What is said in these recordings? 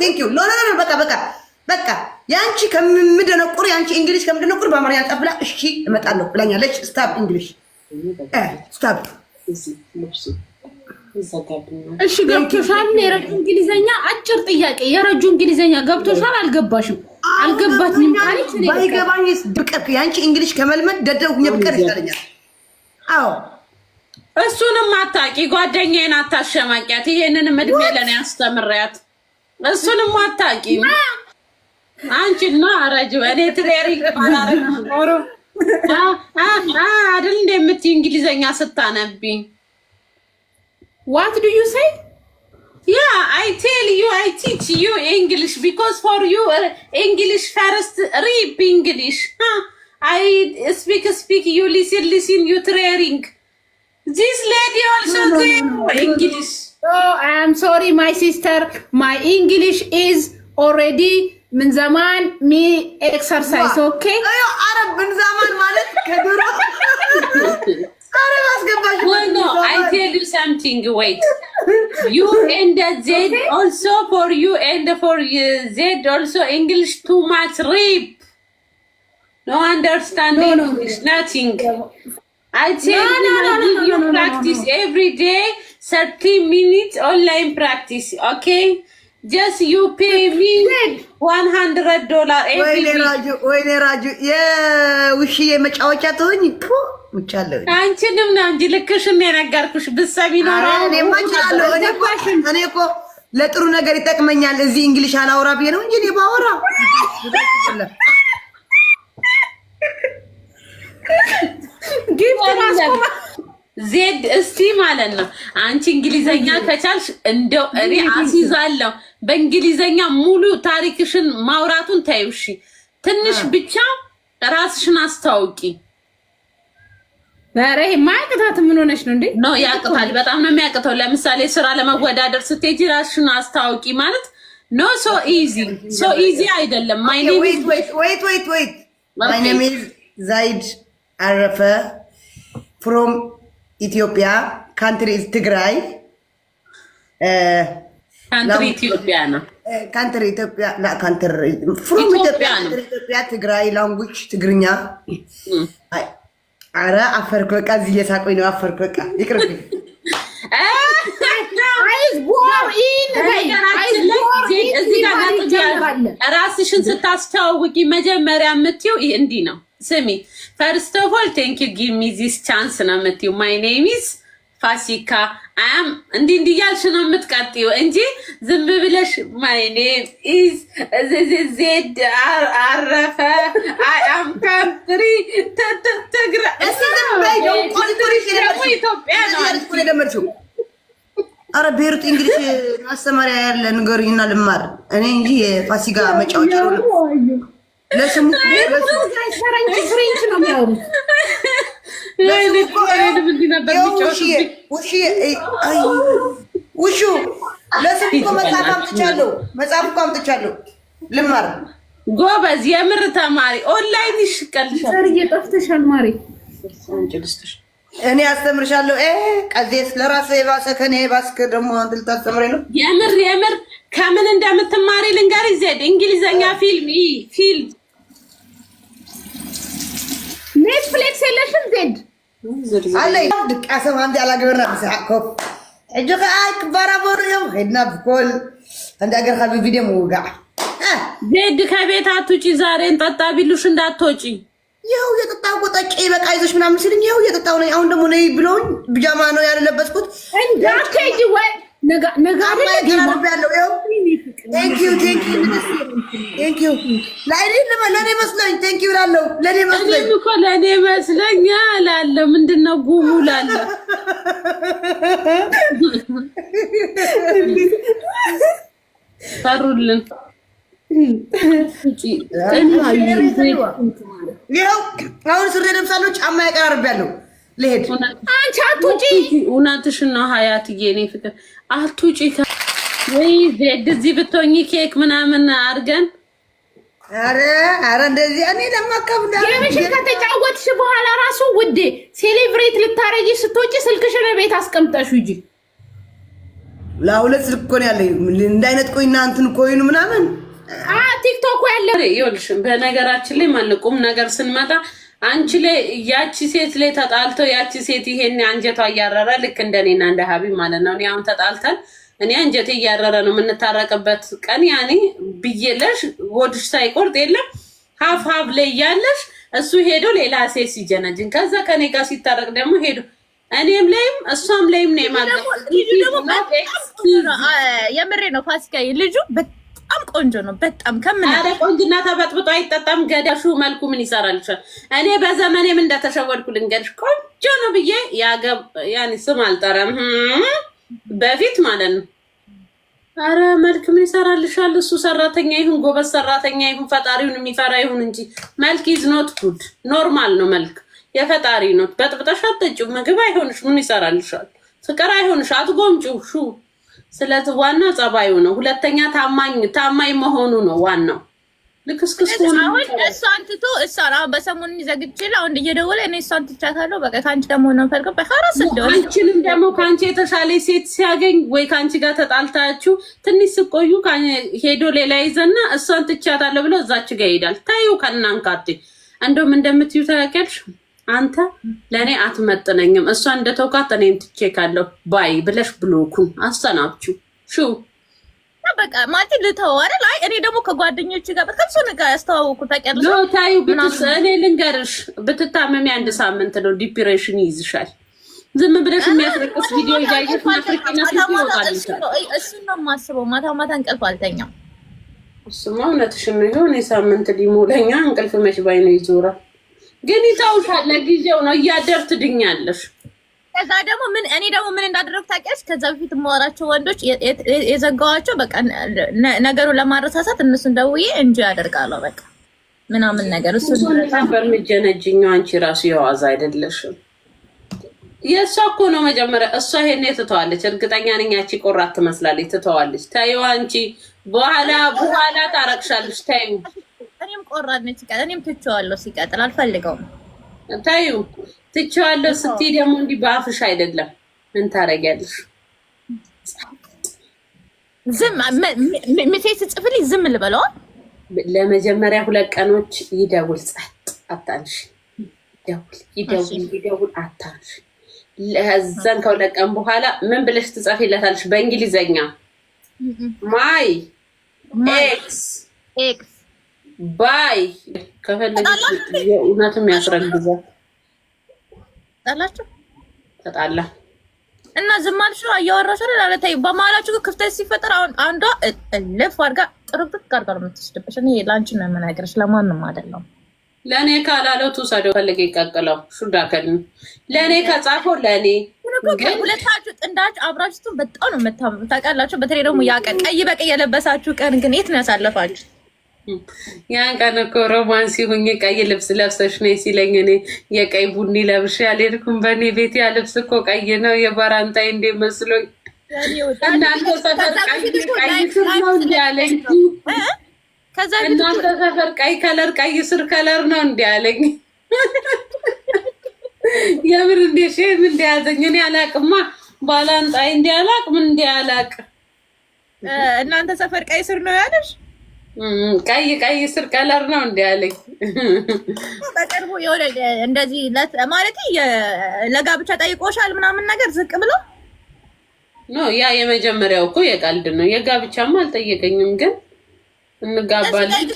ቴንክ ዩ ኖ በቃ ያንቺ ከምደነቁር ያንቺ እንግሊዝ ከምደነቁር በአማርኛ ጻፍላ እሺ እመጣለሁ ብላኛለች። ስታብ እንግሊዝ ስታብ እሺ ገብቶሻል። የረጁ እንግሊዘኛ አጭር ጥያቄ የረጁ እንግሊዘኛ ገብቶሻል? አልገባሽም? አልገባትኝም ካለች እኔ ባይገባኝስ ብቀር ያንቺ እንግሊዝ ከመልመድ ደደውኝ ብቀር ይሻለኛል። አዎ እሱንም አታቂ ጓደኛዬን አታሸማቂያት። ይሄንንም እድሜ ለኔ አስተምሪያት። እሱንም አታቂ አንቺና አረጁ እኔ ትሬሪ ባላረግ ኖሮ አይደል እንደምትይ እንግሊዘኛ ስታነብኝ What do you say? Yeah, I tell you, I teach you English because for you English first read English. I speak, you listen, you training. This lady also English. Oh, I am sorry, my sister. My English is already من زمان me exercise, okay? أيوة عرب من زمان مالك كدرو. No, I tell you something. Wait, you and Z also for you and for Z also English too much rape. No understand English, nothing. I tell you practice every day, 30 minutes online practice. Okay, just you pay me $100 every week. ወይኔ ራጁ የውሽዬ መጫወቻ ትሆኝ ውቻለሁ አንቺንም ነው እንጂ ልክሽን የነገርኩሽ ብትሰሚ ኖሮ እኔማ እችላለሁ። እኔ እኮ ለጥሩ ነገር ይጠቅመኛል። እዚህ እንግሊሽ አላወራ ብዬ ነው እንጂ እኔ ባወራ ዜድ እስቲ ማለት ነው አንቺ እንግሊዘኛ ከቻልሽ እንደው እኔ አሲዛለሁ በእንግሊዘኛ ሙሉ ታሪክሽን ማውራቱን ታዩሽ። ትንሽ ብቻ ራስሽን አስተዋውቂ። ዛሬ ማይቀታት ምን ሆነሽ ነው እንዴ? ነው ያቅታል፣ በጣም ነው የሚያቅተው። ለምሳሌ ስራ ለመወዳደር ስትሄጂ ራስሽን አስተዋውቂ ማለት ኖ ሶ ኢዚ አይደለም። ማይ ኔም wait my name is Zaid Arafa from Ethiopia, country is Tigray. country Ethiopia ነው country Ethiopia لا country from Ethiopia Tigray language ትግርኛ አረ አፈርኩ በቃ እዚህ እየሳቆኝ ነው። አፈርኩ በቃ ይቅርብኝ። ራስሽን ስታስተዋውቂ መጀመሪያ የምትይው እንዲህ ነው። ስሚ ፈርስት ኦፍ ኦል ቴንክ ዩ ጊቭ ሚ ዚስ ቻንስ ነው የምትይው። ማይ ኔም ኢዝ ፋሲካ አም እንዲህ እያልሽ ነው የምትቀጥይው እንጂ ዝም ብለሽ ማይ ኔም ኢዝ ዜድ አረፈ አይ አም ካንትሪ ትግራ ኢትዮጵያ ነው። አረ ቤሩት እንግሊዝ ማስተማሪያ ያለ ንገሩኝና ልማር እኔ እንጂ የፋሲካ መጫወቻ ነው ለስሙ ፈረንጅ ፍሬንች ነው የሚያወሩት። ውሹ ለስሙ መጽሐፍ እኮ አምጥቻለሁ ልማር። ጎበዝ የምር ተማሪ ኦንላይን ይሽቀልሻል። ዘር እየጠፍተሻል ማሪ እኔ አስተምርሻለሁ። ቀዜስ ለራስ የባሰ ከኔ ባስከ ደግሞ አንተ ልታስተምረኝ ነው። የምር ከምን እንደምትማሪ ልንገርሽ። ዜድ እንግሊዘኛ ፊልም ኔትፍሊክስ የለሽም? ዜድ አለኝ ድቃሰም አንድ ያላገበራ ብሳኮፍ እጅ ባራቦር ነው ሄድና ብኮል አንድ አገር ካልቢ ቪዲዮ ሙጋዕ ዜድ ከቤት አትውጪ። ዛሬ እንጠጣ ቢሉሽ እንዳትወጪ። ይኸው የጠጣሁ እኮ ጠጪ በቃ ይዞሽ ምናምን ሲልኝ ይኸው የጠጣሁ ነኝ። አሁን ደግሞ ነይ ብሎኝ ቢጃማ ነው ያለበስኩት። እንዳትሄጂ ወይ ነገ ያለው ይኸው ቴንክ ዩ ለእኔ መስለኝ ቴንክ ዩ እላለሁ። ለእኔ መስለኝ እኮ ለእኔ መስለኝ እላለሁ። ምንድን ነው ጉሙ እላለሁ። ሰሩልን ይኸው አሁን ስሬ ለብሳለሁ። ጫማ ያቀራርቢያለሁ ልሄድ። አንቺ አትውጪ። እውነትሽን ነው ሀያትዬ። እኔ ፍቅር አትውጪ ወይ ዜድ እዚህ ብትሆኚ ኬክ ምናምን አድርገን ኧረ እንደዚህ እኔ ለማከብዳ የምሽት ከተጫወትሽ በኋላ ራሱ ውዴ ሴሌብሬት ልታረጊ ስትወጪ ስልክሽን ቤት አስቀምጠሽ ሂጂ። ለሁለት ስልክ እኮ ነው ያለኝ እንዳይነት ቆይና እንትን ኮይኑ ምናምን ቲክቶክ ያለ ይኸውልሽ በነገራችን ላይ ማለቁም ነገር ስንመጣ አንቺ ላይ ያቺ ሴት ላይ ተጣልተው ያቺ ሴት ይሄን አንጀቷ እያረረ ልክ እንደኔና እንደ ሀቢብ ማለት ነው። እኔ አሁን ተጣልተን እኔ አንጀቴ እያረረ ነው የምንታረቅበት ቀን ያኔ ብዬለሽ ወድሽ ሳይቆርጥ የለም ሀፍ ላይ ያለሽ እሱ ሄዶ ሌላ ሴት ሲጀነጅን ከዛ ከኔ ጋር ሲታረቅ ደግሞ ሄዶ እኔም ላይም እሷም ላይም ነው ማለት የምሬ ነው ፋሲካ ልጁ በጣም ቆንጆ ነው በጣም አረ ቆንጅና ተበጥብጦ አይጠጣም ገዳሹ መልኩ ምን ይሰራልሻል እኔ በዘመኔም እንደተሸወድኩ ልንገርሽ ቆንጆ ነው ብዬ ያኔ ስም አልጠራም በፊት ማለት ነው አረ መልክ ምን ይሰራልሻል እሱ ሰራተኛ ይሁን ጎበዝ ሰራተኛ ይሁን ፈጣሪውን የሚፈራ ይሁን እንጂ መልክ ኢዝ ኖት ጉድ ኖርማል ነው መልክ የፈጣሪ ነው በጥብጠሽ አትጭው ምግብ አይሆንሽ ምን ይሰራልሻል ፍቅር አይሆንሽ አትጎምጪው ሹ ስለዚህ ዋናው ጸባዩ ነው ሁለተኛ ታማኝ መሆኑ ነው ዋናው ልክስክስ ሆነ እሷን ትቶ እሷን በሰሞኑን ይዘግችል አሁን እየደወለ እኔ እሷን ትቻታለሁ በቃ ካንቺ ደግሞ ነው ፈልገው በኻራስ እንደው አንቺንም ደግሞ ካንቺ የተሻለ ሴት ሲያገኝ ወይ ካንቺ ጋር ተጣልታችሁ ትንሽ ስቆዩ ሄዶ ሌላ ይዘና እሷን ትቻታለሁ ብሎ እዛች ጋር ይሄዳል ታዩ ከናንካቴ እንደውም እንደምትዩ ታውቂያለሽ አንተ ለኔ አትመጥነኝም እሷ እንደተውካት እኔን ትቼካለሁ ባይ ብለሽ ብሎኩን አሰናብቹ ሹ በቃ ማለት ልተው አይደል አይ እኔ ደግሞ ከጓደኞች ጋር በጣም ሰው ነገር ያስተዋውቁ ታውቂያለሽ ነው ታዩ እኔ ልንገርሽ ብትታመሚ አንድ ሳምንት ነው ዲፕሬሽን ይይዝሻል ዝም ብለሽ የሚያስረቅስ ቪዲዮ እያየሽ ማፍሪካና ይወጣል እሱን ነው የማስበው ማታ እንቅልፍ አልተኛም እሱማ እውነትሽን ነው ይሁን የሳምንት ሊሞለኛ እንቅልፍ መች ባይ ነው ይዞራል ግን ይታውሻል ለጊዜው ነው እያደር ትድኛለሽ ከዛ ደግሞ እኔ ደግሞ ምን እንዳደረኩ ታውቂያለሽ ከዛ በፊት የማወራቸው ወንዶች የዘጋዋቸው በቃ ነገሩን ለማረሳሳት እነሱን ደውዬ እንጂ ያደርጋለሁ በቃ ምናምን ነገር እሱ ነበር ምጀነጅኛው አንቺ ራሱ የዋዛ አይደለሽም የእሷ እኮ ነው መጀመሪያ እሷ ይሄን ትተዋለች እርግጠኛ ነኝ ያቺ ቆራት ትመስላለች ትተዋለች ታዩ አንቺ በኋላ ታረቅሻለሽ ታዩ እኔም ቆራት ነኝ እኔም ትቼዋለሁ ሲቀጥል አልፈልገውም ታዩ ትቼዋለሁ ስትይ ደግሞ እንዲህ በአፍሽ አይደለም ምን ታረጊያለሽ ዝም ሜሴጅ ጽፍልኝ ዝም ልበለው ለመጀመሪያ 2 ቀኖች ይደውል ጸጥ አታንሽ ይደውል አታንሽ ለዛን ከ2 ቀን በኋላ ምን ብለሽ ትጻፊለታለሽ በእንግሊዘኛ ማይ ኤክስ ባይ ከፈለግሽ የእውነትም ያስረግዛል ተጣላ እና ዝም አልሽ እያወራሽ አይደል አለታይ በመሀላችሁ ክፍተት ሲፈጠር አሁን አንዷ እልፍ አድርጋ ጥርጥቅ አድርጋ ነው የምትስደብሽ እኔ ላንቺ ነው የምነግርሽ ለማንም አይደለም ለኔ ካላለው ትውሰደው ፈለገ ይቀቅለው ሹዳከል ለኔ ከጻፈው ለኔ ግን ሁለታችሁ ጥንዳችሁ አብራችሁ በጣም ነው የምታምሩ ታውቃላችሁ በተለይ ደግሞ ያ ቀን ቀይ በቀይ የለበሳችሁ ቀን ግን የት ነው ያሳለፋችሁ ያን ቀን እኮ ሮማንስ ይሁን ቀይ ልብስ ለብሰሽ ነው ሲለኝ እኔ የቀይ ቡኒ ለብሽ ያልሄድኩም በእኔ ቤት ያ ልብስ እኮ ቀይ ነው የባራንታይ እንደ መስሎኝ እናንተ ሰፈር ቀይ ስር ነው እንዲ ያለኝ እናንተ ሰፈር ቀይ ከለር ቀይ ስር ከለር ነው እንዲ ያለኝ የምር እንደ ሼም እንደያዘኝ እኔ አላቅማ ባላንጣይ እንዲ ያላቅ ምን እንዲ ያላቅ እናንተ ሰፈር ቀይ ስር ነው ያለሽ ቀይ ስር ከለር ነው እንዴ ያለኝ በቅርቡ የሆነ እንደዚህ ማለት ለጋብቻ ጠይቆሻል ምናምን ነገር ዝቅ ብሎ ነው ያ የመጀመሪያው እኮ የቀልድ ነው የጋብቻማ አልጠየቀኝም ግን እንጋባለን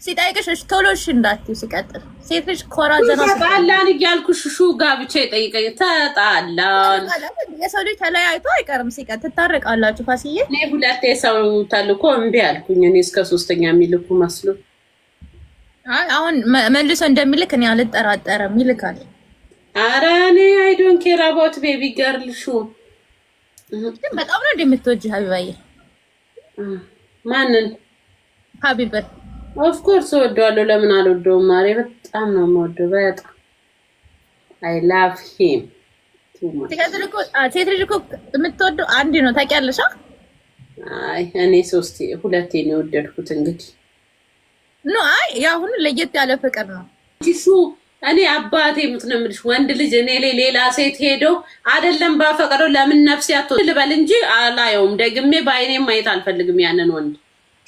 ሲጠይቅሽ ቶሎሽ እንዳትዪ ሲቀጥል ሴት ልጅ ኮራ ዘና ተጣላን እያልኩሽ ሹ ጋብቻ ይጠይቀኝ ተጣላን የሰው ልጅ ተለያይቶ አይቀርም ሲቀጥል ትታረቃላችሁ ፋሲዬ እኔ 2 ሰው ተልኮ እምቢ አልኩኝ እኔ እስከ 3ኛ የሚልኩ መስሎ አሁን መልሶ እንደሚልክ እኔ አልጠራጠርም ይልካል ኧረ እኔ አይ ዶንት ኬር አባውት ቤቢ ገርል ሹ ግን በጣም ነው እንደምትወጂ ሀቢባዬ ማንን ሀቢበት ኦፍ ኮርስ ወደዋለሁ ለምን አልወደውም ማሬ በጣም ነው የምወደው በጣም አይ ላቭ ሂም ሴት ልጅ እኮ የምትወደው አንድ ነው ታውቂያለሽ አይ እኔ 2 ነው የወደድኩት እንግዲህ ኖ አይ ያሁን ለየት ያለ ፍቅር ነው ሹ እኔ አባቴ ምትነምልሽ ወንድ ልጅ እኔ ሌላ ሴት ሄዶ አይደለም ባፈቀደው ለምን ነፍስ ያቶ ልበል እንጂ አላየውም። ደግሜ በአይኔም ማየት አልፈልግም ያንን ወንድ።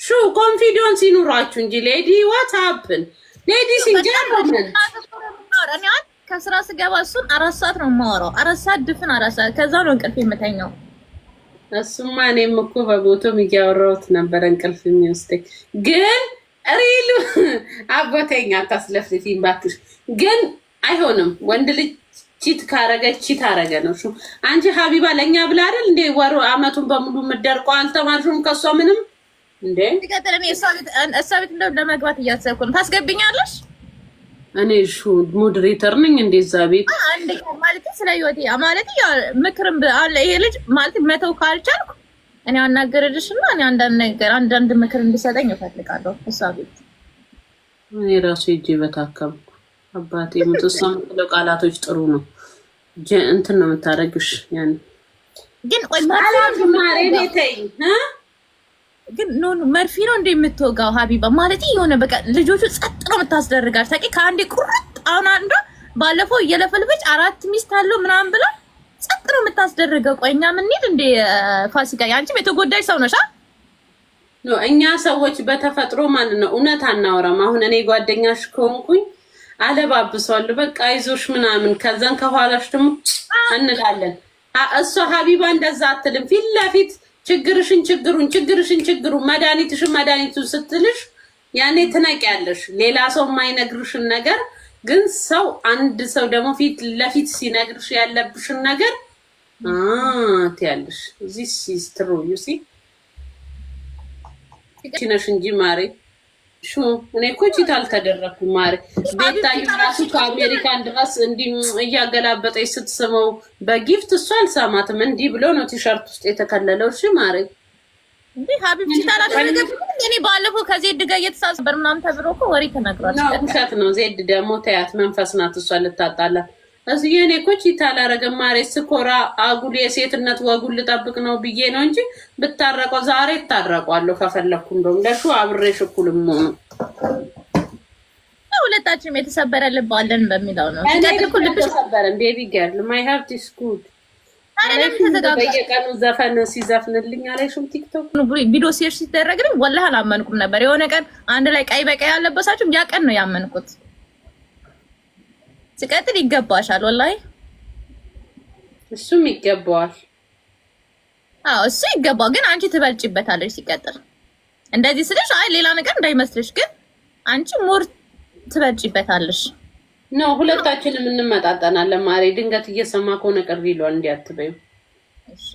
ሹ ኮንፊደንስ ይኑራችሁ እንጂ ሌዲ ዋት ሃፕን ሌዲ ሲንጀርመን ከስራ ስገባ እሱን 4 ሰዓት ነው የማወራው። 4 ሰዓት ድፍን 4 ሰዓት ከዛ ነው እንቅልፍ የምተኛው። እሱማ እኔም እኮ በቦቶም እያወራሁት ነበር እንቅልፍ የሚወስደኝ ግን ሪሉ አቦተኛ አታስለፍልፊኝ እባክሽ። ግን አይሆንም ወንድ ልጅ ቺት ካረገ ቺት አረገ ነው። እሺ አንቺ ሀቢባ ለኛ ብላ አይደል እንዴ ወሩ አመቱን በሙሉ ምደርቀው አልተማርሽም ከሷ ምንም እንዴ? ትቀጥለኝ እሷ ቤት እንደው ለመግባት እያሰብኩ ነው። ታስገብኛለሽ? እኔ ሹ ሞዴሬተር ነኝ እንዴ እዛ ቤት አንድ ማለት ስለ ህይወቴ ማለት ያው ምክርም አለ ይሄ ልጅ ማለት መተው ካልቻልኩ እኔ አናገርልሽና እኔ አንዳንድ ምክር እንዲሰጠኝ እፈልጋለሁ። እሷ ቤት እኔ ራሱ ሂጅ በታከምኩ አባቴ ምትሰሙ ቃላቶች ጥሩ ነው እንትን ነው የምታረግሽ ያን ግን ቆይ ግን ኖ መርፊ ነው እንደምትወጋው ሀቢባ ማለት የሆነ በቃ ልጆቹ ጸጥ ነው የምታስደርጋሽ። ታውቂ ከአንዴ ቁርጥ አሁን አንዷ ባለፈው እየለፈልፈች 4 ሚስት አለው ምናምን ብላ ጸጥ ነው የምታስደርገው። ቆይ እኛ ምን እንደ ፋሲካ ያንቺም የተጎዳሽ ሰው ነሽ ነው። እኛ ሰዎች በተፈጥሮ ማለት ነው እውነት አናወራም። አሁን እኔ ጓደኛሽ ከሆንኩኝ አለባብሰዋለሁ በቃ አይዞሽ ምናምን ከዛን ከኋላሽ ደግሞ እንላለን። እሷ ሀቢባ እንደዛ አትልም። ፊት ለፊት ችግሩን መድኃኒቱን ስትልሽ ያኔ ትነቂያለሽ። ሌላ ሰው የማይነግርሽን ነገር ግን ሰው አንድ ሰው ደግሞ ፊት ለፊት ሲነግርሽ ያለብሽን ነገር ትያለሽ። ዚስ ኢዝ ትሩ ዩ ሲ ነሽ እንጂ ማሬ ሹ እኔ እኮ ቺት አልተደረኩም ማሬ። ቤታዩ ራሱ ከአሜሪካን ድረስ እንዲህ እያገላበጠች ስትስመው በጊፍት እሷ አልሰማትም። እንዲህ ብሎ ነው ቲሸርት ውስጥ የተከለለው። እሺ ማሬ እንዴ ሀቢብቲ ታላደረገ እኔ ባለፈው ከዜድ ጋር እየተሳሰበር ምናምን ተብሎ እኮ ወሬ ተነግሯል። ነው ውሸት ነው። ዜድ ደግሞ ተያት መንፈስ ናት እሷ ልታጣላ። እዚህ የኔ እኮ ቺት አላረገም ማሬ። ስኮራ አጉል የሴትነት ወጉን ልጠብቅ ነው ብዬ ነው እንጂ ብታረቀው ዛሬ ታረቀዋለሁ ከፈለኩ። እንደው ለሹ አብሬሽ እኩልም ሆኖ ሁለታችንም የተሰበረ ልብ አለን በሚለው ነው። ተቀጥኩ ልብ ተሰበረ ቤቢ ገርል ማይ ሃርት ኢዝ ጉድ በየቀኑ ዘፈን ሲዘፍንልኝ አላይሽም ቲክቶክ ቪዲዮ ሼር ሲደረግልኝ ወላሂ አላመንኩም ነበር። የሆነ ቀን አንድ ላይ ቀይ በቀይ ያለበሳችሁ ያ ቀን ነው ያመንኩት። ሲቀጥል ይገባሻል ወላሂ እሱም ይገባዋል። አዎ እሱ ይገባው፣ ግን አንቺ ትበልጪበታለሽ። ሲቀጥል እንደዚህ ስልሽ አይ ሌላ ነገር እንዳይመስልሽ፣ ግን አንቺ ሞር ትበልጪበታለሽ። ነው ሁለታችንም እንመጣጠናለን ማሬ። ድንገት እየሰማ ከሆነ ቅር ይሏል እንዲያትበዩ። እሺ